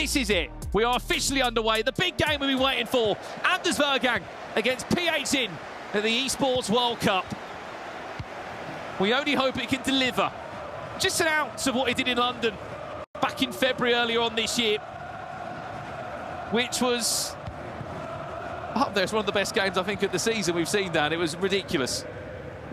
This is it. We are officially underway. The big game we've been waiting for. Anders Verjgang against Phzin at the Esports World Cup. We only hope it can deliver. Just an ounce of what it did in London back in February earlier on this year, which was up there. It's one of the best games, I think, of the season we've seen, Dan. It was ridiculous.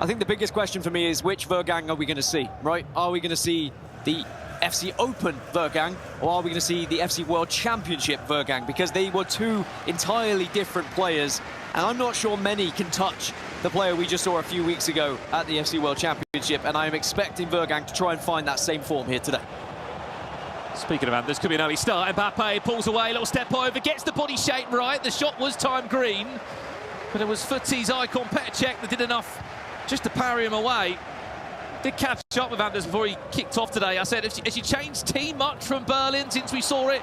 I think the biggest question for me is which Verjgang are we going to see, right? Are we going to see the FC Open Verjgang, or are we going to see the FC World Championship Verjgang? Because they were two entirely different players, and I'm not sure many can touch the player we just saw a few weeks ago at the FC World Championship, and I am expecting Verjgang to try and find that same form here today. Speaking of Anders, could be an early start. Mbappe pulls away, little step over, gets the body shape right. The shot was timed green, but it was Phzin's icon Petr Cech that did enough just to parry him away. Did catch up with Anders before he kicked off today. I said, has you changed team much from Berlin since we saw it?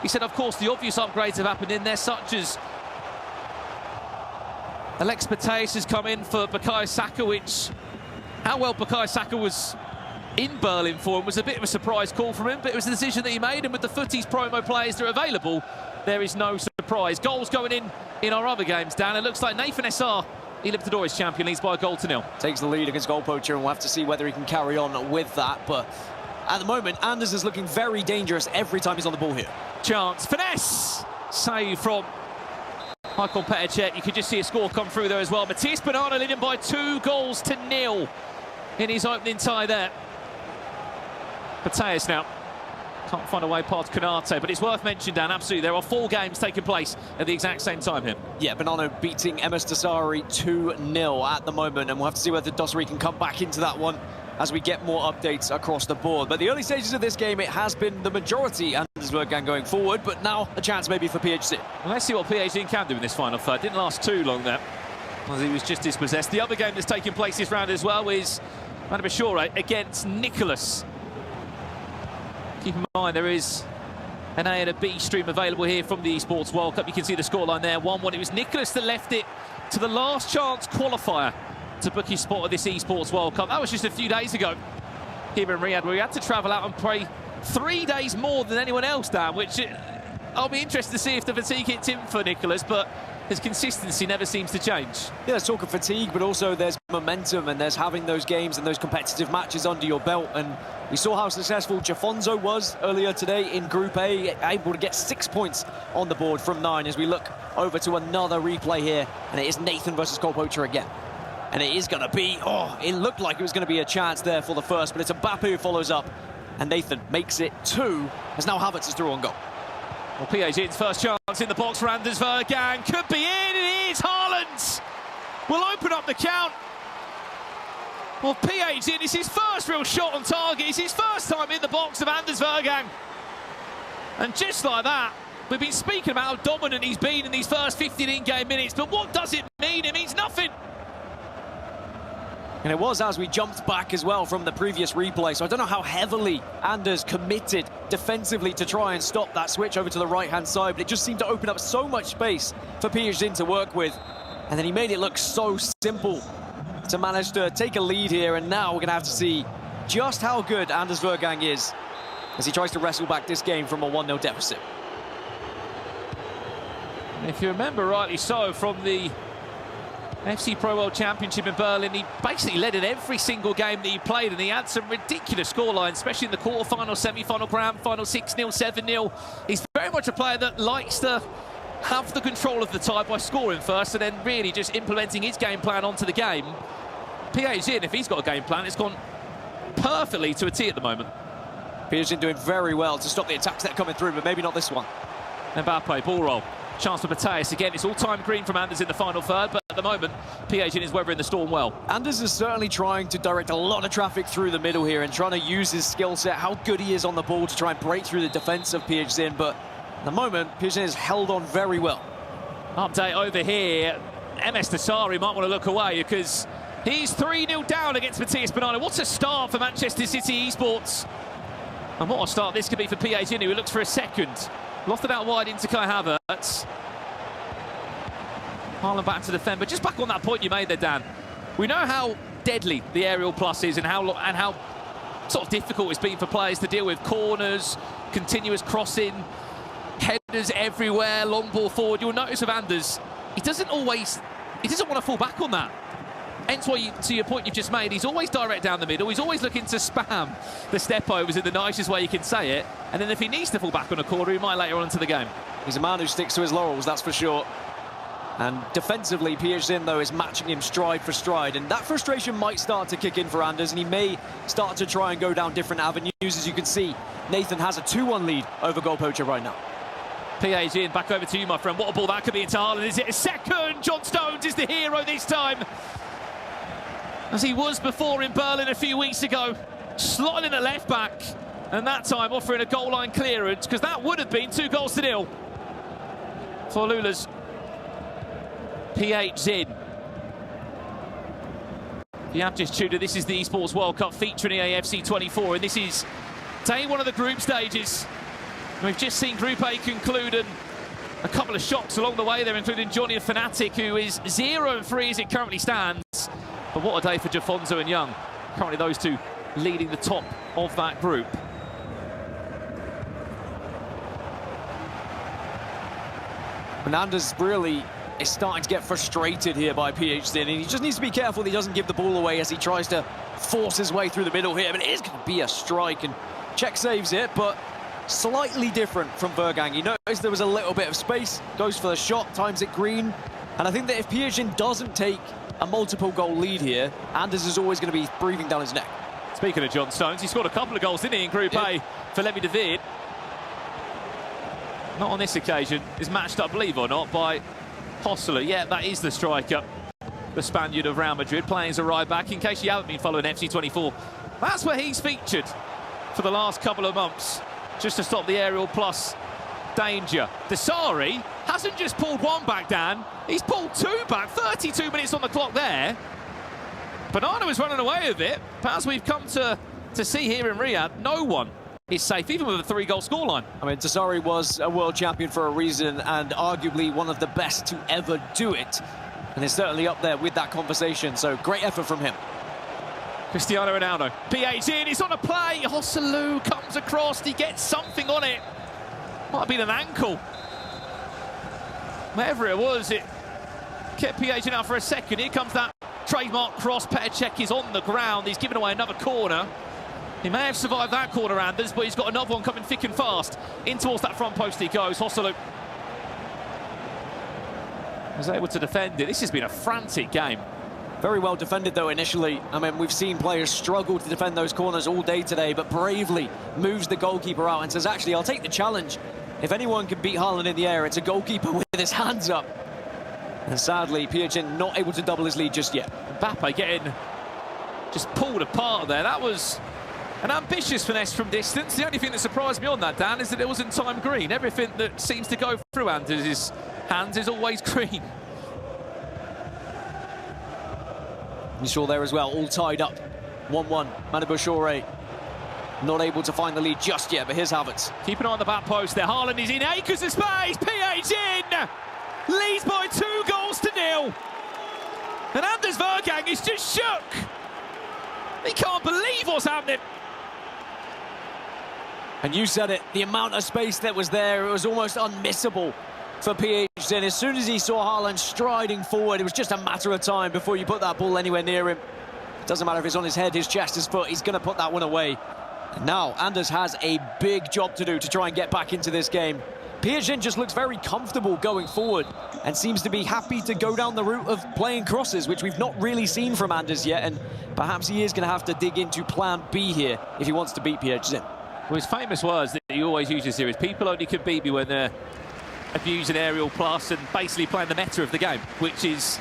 He said, of course, the obvious upgrades have happened in there, such as Alex Mateus has come in for Bukayo Saka, which, how well Bukayo Saka was in Berlin for him was a bit of a surprise call from him, but it was the decision that he made, and with the Phzin's promo players that are available, there is no surprise. Goals going in our other games, Dan. It looks like Nathan SR, he Libertadores champion, leads by a goal to nil. Takes the lead against goal poacher, and we'll have to see whether he can carry on with that. But at the moment, Anders is looking very dangerous every time he's on the ball here. Chance, finesse, save from icon Petr Cech. You could just see a score come through there as well. Matías Banana leading by 2 goals to 0 in his opening tie there. Mateus now can't find a way past Konate, but it's worth mentioning, Dan, absolutely, there are 4 games taking place at the exact same time here. Yeah, Banana beating MS Dasari 2-0 at the moment, and we'll have to see whether Dasari can come back into that one as we get more updates across the board. But the early stages of this game, it has been the majority Anders Verjgang going forward, but now a chance maybe for Phzin. Well, let's see what Phzin can do in this final third. Didn't last too long there, as he was just dispossessed. The other game that's taking place this round as well is Manabashore against Nicholas. Keep in mind, there is an A and a B stream available here from the Esports World Cup. You can see the scoreline there, 1-1. It was Nicholas that left it to the last chance qualifier to book his spot at this Esports World Cup. That was just a few days ago here in Riyadh, where he had to travel out and play 3 days more than anyone else, Dan, which I'll be interested to see if the fatigue hits him for Nicholas, but his consistency never seems to change. Yeah, there's talk of fatigue, but also there's momentum, and there's having those games and those competitive matches under your belt. And we saw how successful Jafonso was earlier today in Group A, able to get 6 points on the board from 9, as we look over to another replay here, and it is Nathan versus goal poacher again. And it is going to be, it looked like it was going to be a chance there for the first, but it's Mbappe who follows up, and Nathan makes it 2, as now Havertz is through on goal. Well, Phzin's first chance in the box for Anders Verjgang could be in. It is Haaland. Will open up the count. Well, Phzin is his first real shot on target. It's his first time in the box of Anders Verjgang. And just like that, we've been speaking about how dominant he's been in these first 15 in-game minutes, but what does it mean? It means nothing. And it was as we jumped back as well from the previous replay, so I don't know how heavily Anders committed defensively to try and stop that switch over to the right-hand side, but it just seemed to open up so much space for Phzin to work with. And then he made it look so simple to manage to take a lead here, and now we're going to have to see just how good Anders Verjgang is as he tries to wrestle back this game from a 1-0 deficit. If you remember rightly so, from the FC Pro World Championship in Berlin, he basically led in every single game that he played, and he had some ridiculous scorelines, especially in the quarter-final, semi-final, grand final, 6-0, 7-0. He's very much a player that likes to have the control of the tie by scoring first and then really just implementing his game plan onto the game. Phzin, if he's got a game plan, it's gone perfectly to a T at the moment. Phzin doing very well to stop the attacks that are coming through, but maybe not this one. Mbappe, ball roll. Chance for Mateus again. It's all time green from Anders in the final third, but at the moment, Phzin is weathering the storm well. Anders is certainly trying to direct a lot of traffic through the middle here and trying to use his skill set, how good he is on the ball to try and break through the defence of Phzin, but at the moment, Phzin has held on very well. Update over here. MS Dasari might want to look away because he's 3-0 down against Matías Banana. What a start for Manchester City Esports. And what a start this could be for Phzin, who looks for a second. Lost it out wide into Kai Havertz. Haaland back to defend, but just back on that point you made there, Dan. We know how deadly the aerial plus is and how sort of difficult it's been for players to deal with corners, continuous crossing. defenders everywhere, long ball forward. You'll notice with Anders, he doesn't want to fall back on that. Hence why, to your point you've just made, he's always direct down the middle. He's always looking to spam the step-overs in the nicest way you can say it. And then if he needs to fall back on a corner, he might later on into the game. He's a man who sticks to his laurels, that's for sure. And defensively, Phzin, though, is matching him stride for stride. And that frustration might start to kick in for Anders, and he may start to try and go down different avenues. As you can see, Nathan has a 2-1 lead over goal poacher right now. Phzin, back over to you, my friend. What a ball that could be into Haaland. Is it a second? John Stones is the hero this time, as he was before in Berlin a few weeks ago, slotting in at left back, and that time offering a goal line clearance, because that would have been 2-0 for Lula's Phzin. If you have just tuned in, this is the Esports World Cup featuring EAFC 24, and this is day one of the group stages. We've just seen Group A conclude, and a couple of shocks along the way there, including Johnny and Fnatic, who is 0-3 as it currently stands. But what a day for Jafonzo and Young. Currently those two leading the top of that group. Fernandez really is starting to get frustrated here by Phzin, and he just needs to be careful that he doesn't give the ball away as he tries to force his way through the middle here. But it is going to be a strike, and Czech saves it, but slightly different from Verjgang. You notice there was a little bit of space, goes for the shot, times it green, and I think that if Phzin doesn't take a multiple goal lead here, Anders is always going to be breathing down his neck. Speaking of John Stones, he scored a couple of goals, didn't he, in Group A for Levi David. Not on this occasion. Is matched up, believe it or not, by Hossler. Yeah, that is the striker, the Spaniard of Real Madrid, playing as a right back. In case you haven't been following FC 24, that's where he's featured for the last couple of months, just to stop the aerial plus danger. Desari hasn't just pulled one back, Dan. He's pulled two back. 32 minutes on the clock there. Banana was running away with it. But as we've come to see here in Riyadh, no one is safe, even with a 3-goal scoreline. I mean, Desari was a world champion for a reason, and arguably one of the best to ever do it. And is certainly up there with that conversation. So great effort from him. Cristiano Ronaldo. Phzin is on a play. Hosselu comes across. He gets something on it. Might have been an ankle. Whatever it was, it kept Phzin out for a second. Here comes that trademark cross. Petr Cech is on the ground. He's given away another corner. He may have survived that corner, Anders, but he's got another one coming thick and fast. In towards that front post he goes. Hosselu was able to defend it. This has been a frantic game. Very well defended, though, initially. I mean, we've seen players struggle to defend those corners all day today, but bravely moves the goalkeeper out and says, actually, I'll take the challenge. If anyone can beat Haaland in the air, it's a goalkeeper with his hands up. And sadly, Phzin not able to double his lead just yet. Mbappe getting just pulled apart there. That was an ambitious finesse from distance. The only thing that surprised me on that, Dan, is that it wasn't time green. Everything that seems to go through Anders' hands is always green. You saw there as well, all tied up. 1-1, Manabouchore not able to find the lead just yet, but here's Havertz. Keep an eye on the back post there. Haaland is in acres of space. Phzin leads by 2-0. And Anders Verjgang is just shook. He can't believe what's happening. And you said it, the amount of space that was there, it was almost unmissable for Phzin. As soon as he saw Haaland striding forward, it was just a matter of time before you put that ball anywhere near him. It doesn't matter if it's on his head, his chest, his foot, he's going to put that one away. And now, Anders has a big job to do to try and get back into this game. Phzin just looks very comfortable going forward and seems to be happy to go down the route of playing crosses, which we've not really seen from Anders yet, and perhaps he is going to have to dig into plan B here if he wants to beat Phzin. Well, his famous words that he always uses here is, people only can beat me when they're abusing aerial plus and basically playing the meta of the game, which is,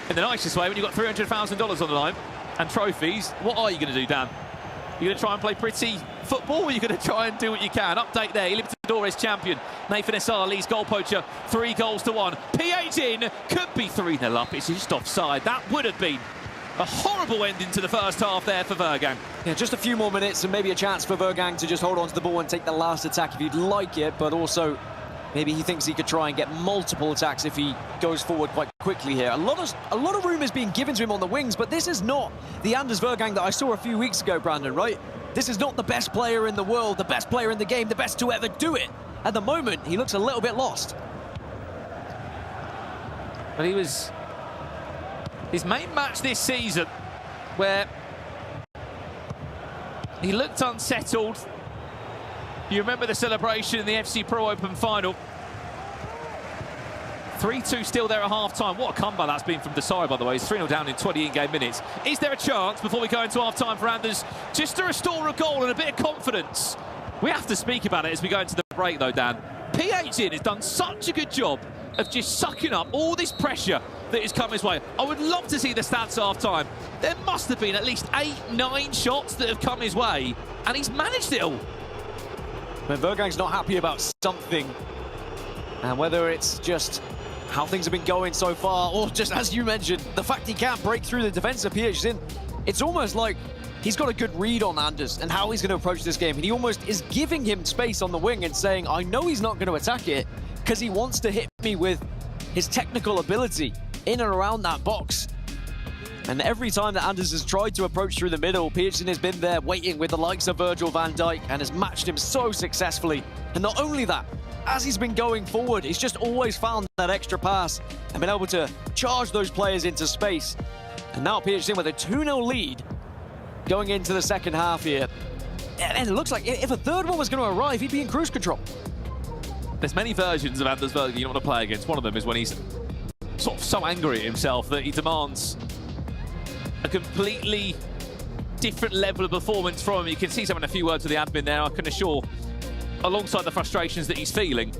in the nicest way, when you've got $300,000 on the line and trophies, what are you going to do, Dan? You're going to try and play pretty football, or you're going to try and do what you can? Update there, Libertadores champion Nathan Essar leads goal poacher 3-1. Phzin could be 3-0 up. It's just offside. That would have been a horrible ending to the first half there for Verjgang. Yeah, just a few more minutes and maybe a chance for Verjgang to just hold on to the ball and take the last attack if he'd like it, but also maybe he thinks he could try and get multiple attacks if he goes forward quite quickly here. A lot of room is being given to him on the wings, but this is not the Anders Verjgang that I saw a few weeks ago, Brandon, right? This is not the best player in the world, the best player in the game, the best to ever do it. at the moment, he looks a little bit lost. But he was his main match this season, where he looked unsettled. You remember the celebration in the FC Pro Open final. 3-2 still there at half-time. What a comeback that's been from Desari, by the way. He's 3-0 down in 20 in-game minutes. Is there a chance, before we go into half-time for Anders, just to restore a goal and a bit of confidence? We have to speak about it as we go into the break, though, Dan. Phzin has done such a good job of just sucking up all this pressure that has come his way. I would love to see the stats half-time. There must have been at least 8-9 shots that have come his way, and he's managed it all. When Verjang's not happy about something, and whether it's just how things have been going so far, or just, as you mentioned, the fact he can't break through the defence of Phzin, it's almost like he's got a good read on Anders and how he's going to approach this game, and he almost is giving him space on the wing and saying, I know he's not going to attack it because he wants to hit me with his technical ability in and around that box. And every time that Anders has tried to approach through the middle, Phzin has been there waiting with the likes of Virgil van Dijk and has matched him so successfully. And not only that, as he's been going forward, he's just always found that extra pass and been able to charge those players into space. And now Phzin with a 2-0 lead going into the second half here. And it looks like if a third one was going to arrive, he'd be in cruise control. There's many versions of Anders Verjgang you don't want to play against. One of them is when he's sort of so angry at himself that he demands a completely different level of performance from him. You can see him in a few words of the admin there. I can assure, alongside the frustrations that he's feeling,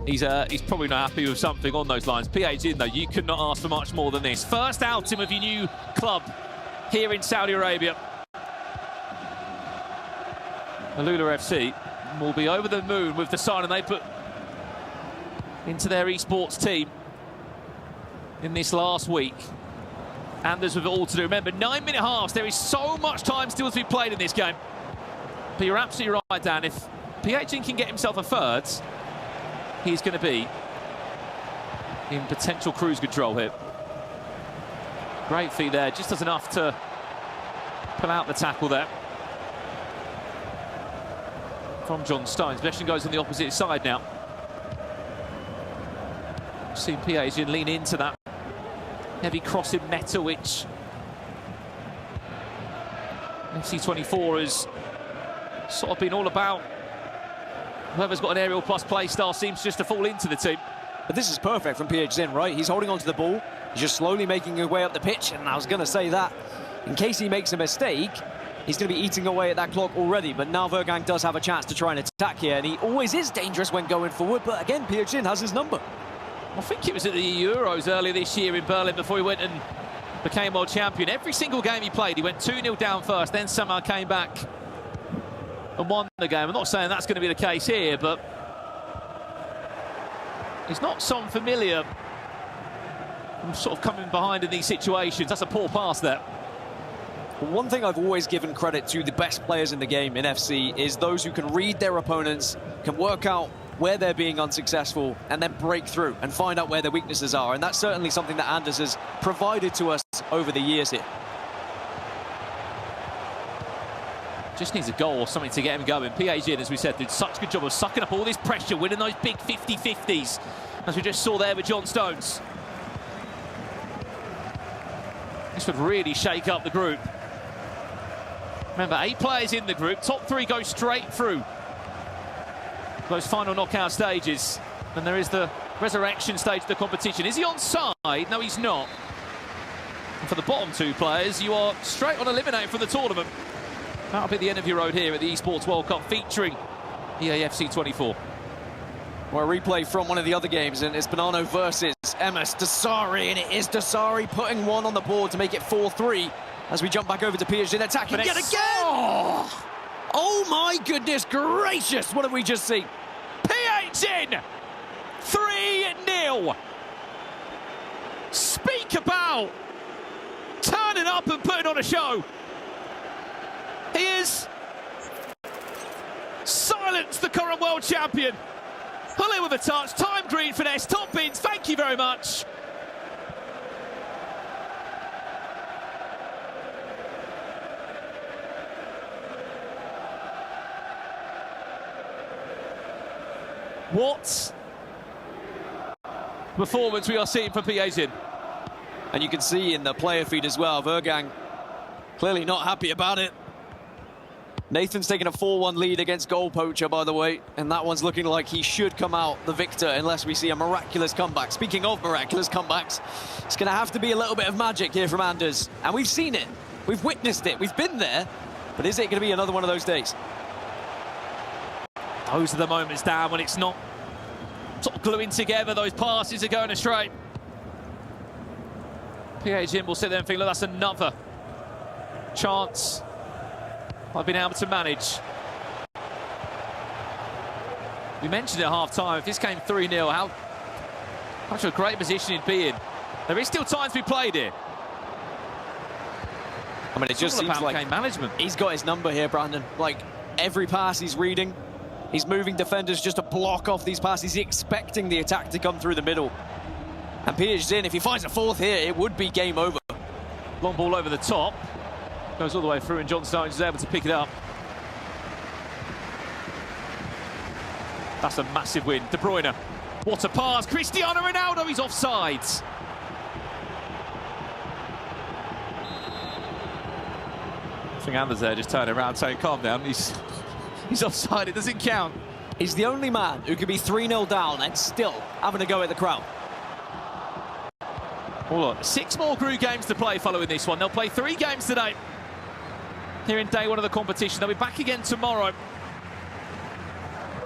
he's probably not happy with something on those lines. Phzin, though, you could not ask for much more than this. First outing of your new club here in Saudi Arabia. Alula FC will be over the moon with the signing they put into their esports team in this last week. And there's with it all to do. Remember, 9-minute halves. There is so much time still to be played in this game. But you're absolutely right, Dan. If Phzin can get himself a third, he's going to be in potential cruise control here. Great feet there. Just does enough to pull out the tackle there from John Stones. Possession goes on the opposite side now. Seen Phzin lean into that heavy crossing meta, which FC24 has sort of been all about. Whoever's got an aerial plus play style seems just to fall into the team. But this is perfect from Phzin, right? He's holding onto the ball. He's just slowly making his way up the pitch. And I was going to say that in case he makes a mistake, he's going to be eating away at that clock already. But now Verjgang does have a chance to try and attack here. And he always is dangerous when going forward. But again, Phzin has his number. I think it was at the Euros earlier this year in Berlin before he went and became world champion. Every single game he played, he went 2-0 down first, then somehow came back and won the game. I'm not saying that's going to be the case here, but he's not so familiar from sort of coming behind in these situations. That's a poor pass there. One thing I've always given credit to the best players in the game in FC is those who can read their opponents, can work out where they're being unsuccessful, and then break through and find out where their weaknesses are. And that's certainly something that Anders has provided to us over the years here. Just needs a goal or something to get him going. Phzin, as we said, did such a good job of sucking up all this pressure, winning those big 50-50s, as we just saw there with John Stones. This would really shake up the group. Remember, 8 players in the group, top 3 go straight through those final knockout stages. And there is the resurrection stage of the competition. Is he onside? No, he's not. And for the bottom 2 players, you are straight on eliminated from the tournament. That'll be the end of your road here at the Esports World Cup featuring EAFC 24. Well, a replay from one of the other games, and it's Bonanno versus Emas Desari, and it is Desari putting one on the board to make it 4-3 as we jump back over to Phzin attacking yet again! Oh my goodness gracious, what have we just seen? Phzin! 3-0! Speak about turning up and putting on a show. He is silenced the current world champion. Pull in with a touch, time green finesse, top bins, thank you very much. What performance we are seeing from Phzin. And you can see in the player feed as well, Verjgang clearly not happy about it. Nathan's taking a 4-1 lead against Goal Poacher, by the way, and that one's looking like he should come out the victor unless we see a miraculous comeback. Speaking of miraculous comebacks, it's going to have to be a little bit of magic here from Anders, and we've seen it, we've witnessed it, we've been there, but is it going to be another one of those days? Those are the moments, Dan, when it's not sort of gluing together, those passes are going astray. Phzin will sit there and think, look, that's another chance I've been able to manage. We mentioned at half-time, if this came 3-0, how much of a great position he'd be in. There is still time to be played here. I mean, it just seems like game management. He's got his number here, Brandon. Like, every pass he's reading, he's moving defenders just to block off these passes. He's expecting the attack to come through the middle. And Phzin, if he finds a fourth here, it would be game over. Long ball over the top. Goes all the way through, and John Stones is able to pick it up. That's a massive win. De Bruyne. What a pass. Cristiano Ronaldo, he's offside. I think Anders there just turning around saying, calm down. He's offside, it doesn't count. He's the only man who could be 3-0 down and still having a go at the crowd. Well, look, 6 more group games to play following this one. They'll play 3 games today here in day 1 of the competition. They'll be back again tomorrow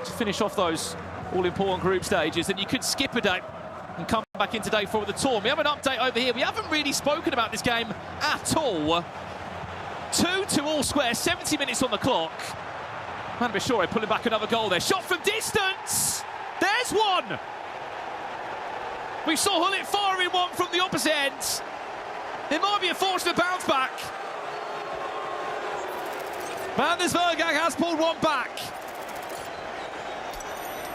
to finish off those all-important group stages. And you could skip a day and come back into day 4 of the tour. We have an update over here. We haven't really spoken about this game at all. 2-2 all square, 70 minutes on the clock. Man, Bishore pulling back another goal there. Shot from distance. There's one. We saw Hullet firing one from the opposite end. It might be a fortunate bounce back. Anders Verjgang has pulled one back.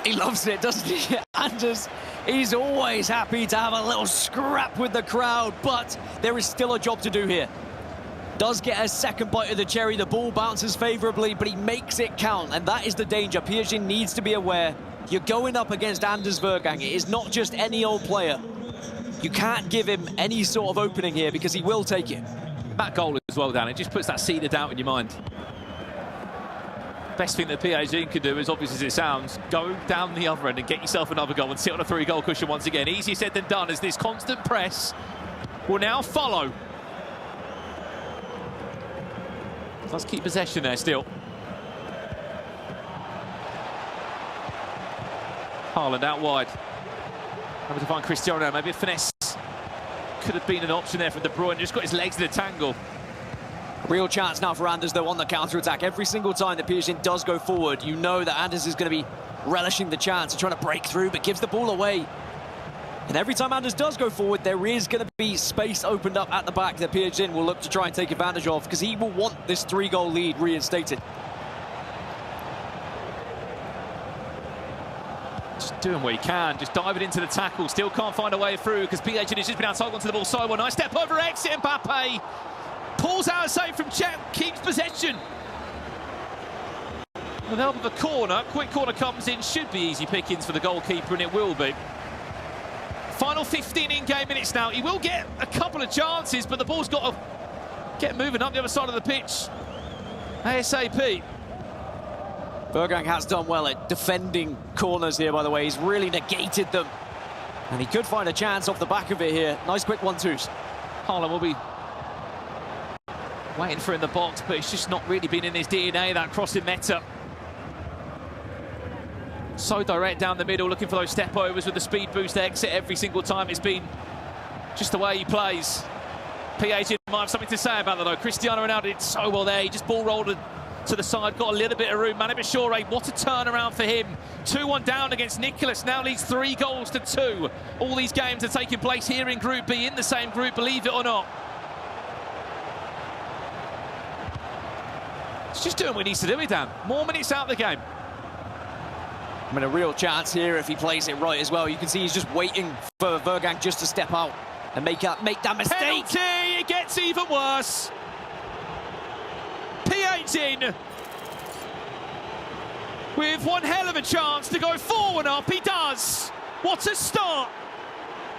He loves it, doesn't he? Anders, he's always happy to have a little scrap with the crowd, but there is still a job to do here. Does get a second bite of the cherry. The ball bounces favourably, but he makes it count, and that is the danger. Phzin needs to be aware. You're going up against Anders Verjgang. It is not just any old player. You can't give him any sort of opening here because he will take it. That goal as well, Dan, it just puts that seed of doubt in your mind. Best thing that Phzin can do, as obvious as it sounds, go down the other end and get yourself another goal and sit on a 3-goal cushion once again. Easier said than done, as this constant press will now follow. Let's keep possession there still. Haaland out wide. Having to find Cristiano, maybe a finesse. Could have been an option there for De Bruyne, just got his legs in a tangle. Real chance now for Anders, though, on the counter-attack. Every single time that Phzin does go forward, you know that Anders is going to be relishing the chance and trying to break through, but gives the ball away. And every time Anders does go forward, there is going to be space opened up at the back that Phzin will look to try and take advantage of, because he will want this 3-goal lead reinstated. Just doing what he can, just diving into the tackle. Still can't find a way through because Phzin has just been outside onto the ball side. One nice step over exit. Mbappe pulls out a save from Cech, keeps possession. With the help of a corner, quick corner comes in, should be easy pickings for the goalkeeper, and it will be. Final 15 in-game minutes now. He will get a couple of chances, but the ball's got to get moving up the other side of the pitch ASAP. Verjgang has done well at defending corners here, by the way. He's really negated them. And he could find a chance off the back of it here. Nice quick 1-2s. Haaland will be waiting for in the box, but it's just not really been in his DNA, that crossing meta. So direct down the middle, looking for those step overs with the speed boost exit every single time. It's been just the way he plays. Phzin might have something to say about that, though. Cristiano Ronaldo did so well there. He just ball rolled to the side, got a little bit of room. Man, Bishore, what a turnaround for him. 2-1 down against Nicholas, now leads 3-2. All these games are taking place here in Group B, in the same group, believe it or not. It's just doing what he needs to do with Dan. More minutes out of the game. I mean, a real chance here if he plays it right as well. You can see he's just waiting for Verjgang just to step out and make that mistake. Penalty! It gets even worse. Phzin with one hell of a chance to go 4-1 up. He does. What a start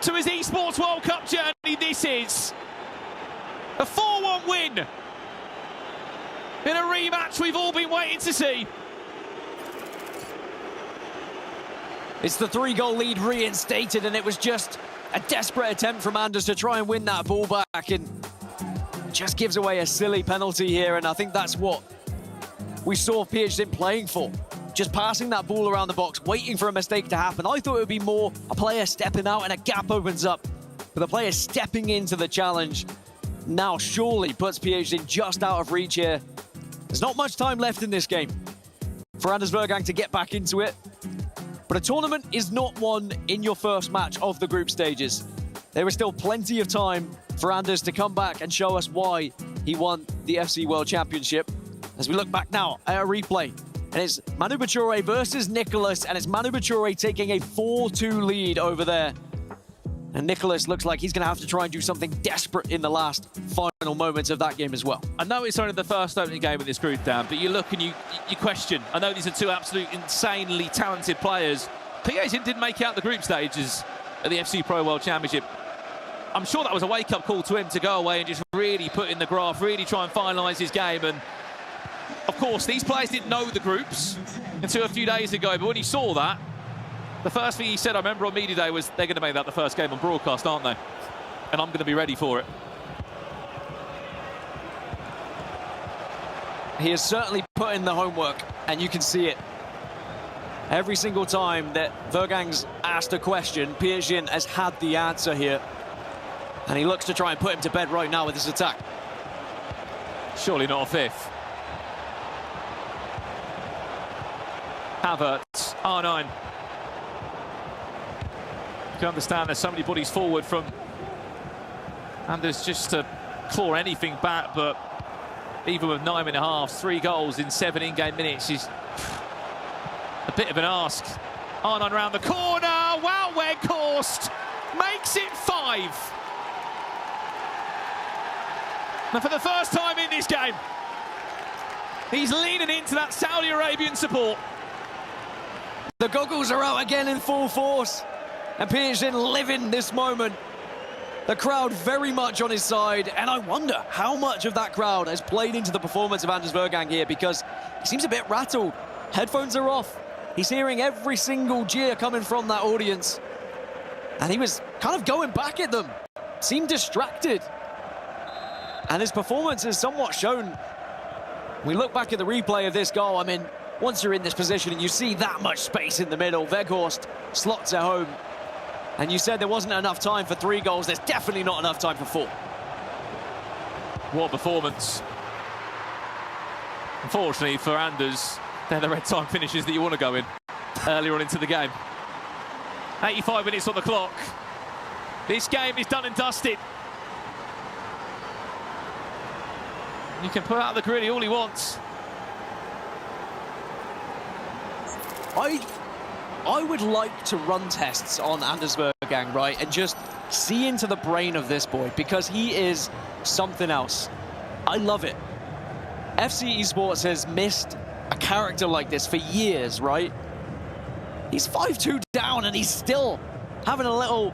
to his eSports World Cup journey this is. A 4-1 win in a rematch we've all been waiting to see. It's the 3-goal lead reinstated, and it was just a desperate attempt from Anders to try and win that ball back, and just gives away a silly penalty here. And I think that's what we saw Phzin playing for. Just passing that ball around the box, waiting for a mistake to happen. I thought it would be more a player stepping out and a gap opens up. But the player stepping into the challenge now surely puts Phzin just out of reach here. There's not much time left in this game for Anders Verjgang to get back into it. But a tournament is not won in your first match of the group stages. There is still plenty of time for Anders to come back and show us why he won the FC World Championship. As we look back now at a replay, and it's Manu Bachore versus Nicholas, and it's Manu Bachore taking a 4-2 lead over there. And Nicholas looks like he's going to have to try and do something desperate in the last final moments of that game as well. I know it's only the first opening game of this group, Dan, but you look and you question. I know these are two absolute insanely talented players. Phzin didn't make out the group stages at the FC Pro World Championship. I'm sure that was a wake-up call to him to go away and just really put in the graft, really try and finalise his game. And of course, these players didn't know the groups until a few days ago, but when he saw that, the first thing he said, I remember on media day, was they're going to make that the first game on broadcast, aren't they? And I'm going to be ready for it. He has certainly put in the homework, and you can see it. Every single time that Verjang's asked a question, Phzin has had the answer here. And he looks to try and put him to bed right now with this attack. Surely not a fifth. Havertz, R9. You can understand there's so many bodies forward from Anders just to claw anything back, but even with 9.5, 3 goals in 7 in-game minutes is a bit of an ask. R9 round the corner, wow, Weghorst makes it 5. And for the first time in this game, he's leaning into that Saudi Arabian support. The goggles are out again in full force, and Phzin living this moment. The crowd very much on his side, and I wonder how much of that crowd has played into the performance of Anders Verjgang here, because he seems a bit rattled. Headphones are off. He's hearing every single jeer coming from that audience, and he was kind of going back at them. Seemed distracted. And his performance has somewhat shown. We look back at the replay of this goal. I mean, once you're in this position and you see that much space in the middle, Weghorst slots it home. And you said there wasn't enough time for 3 goals. There's definitely not enough time for 4. What a performance. Unfortunately for Anders, they're the red time finishes that you want to go in earlier on into the game. 85 minutes on the clock. This game is done and dusted. You can put out the gritty all he wants. I would like to run tests on Anders Verjgang, right, and just see into the brain of this boy, because he is something else. I love it. FC Esports has missed a character like this for years, right? He's 5-2 down, and he's still having a little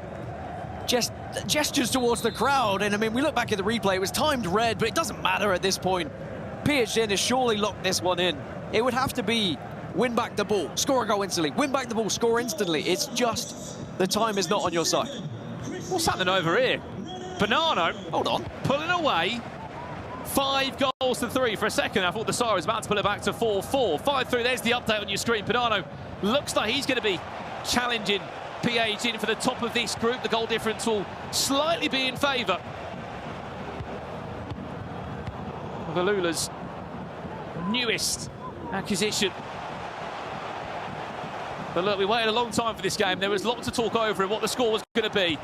gestures towards the crowd. And I mean, we look back at the replay, it was timed red, but it doesn't matter at this point. Phzin has surely locked this one in. It would have to be win back the ball, score a goal instantly, win back the ball, score instantly. It's just the time is not on your side. What's happening over here? Bonanno, hold on, pulling away. 5 goals to 3. For a second I thought the Sire was about to pull it back to 4-4. 5-3, there's the update on your screen. Bonanno looks like he's going to be challenging Phzin for the top of this group. The goal difference will slightly be in favour of Alula's newest acquisition. But look, we waited a long time for this game. There was lots to talk over and what the score was going to be.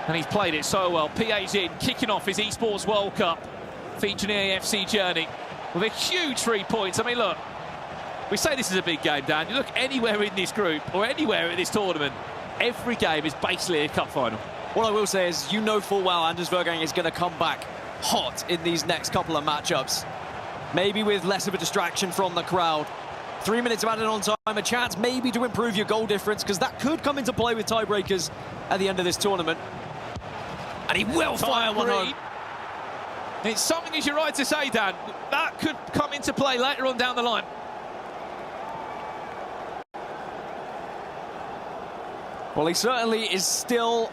And he's played it so well. Phzin kicking off his eSports World Cup featuring AFC journey with a huge 3 points. I mean, look, we say this is a big game, Dan. You look anywhere in this group or anywhere in this tournament, every game is basically a cup final. What I will say is, you know full well Anders Verjgang is going to come back hot in these next couple of matchups. maybe with less of a distraction from the crowd. 3 minutes of added on time, a chance maybe to improve your goal difference, because that could come into play with tiebreakers at the end of this tournament. And he will fire one home. It's something, as you're right to say, Dan, that could come into play later on down the line. Well, he certainly is still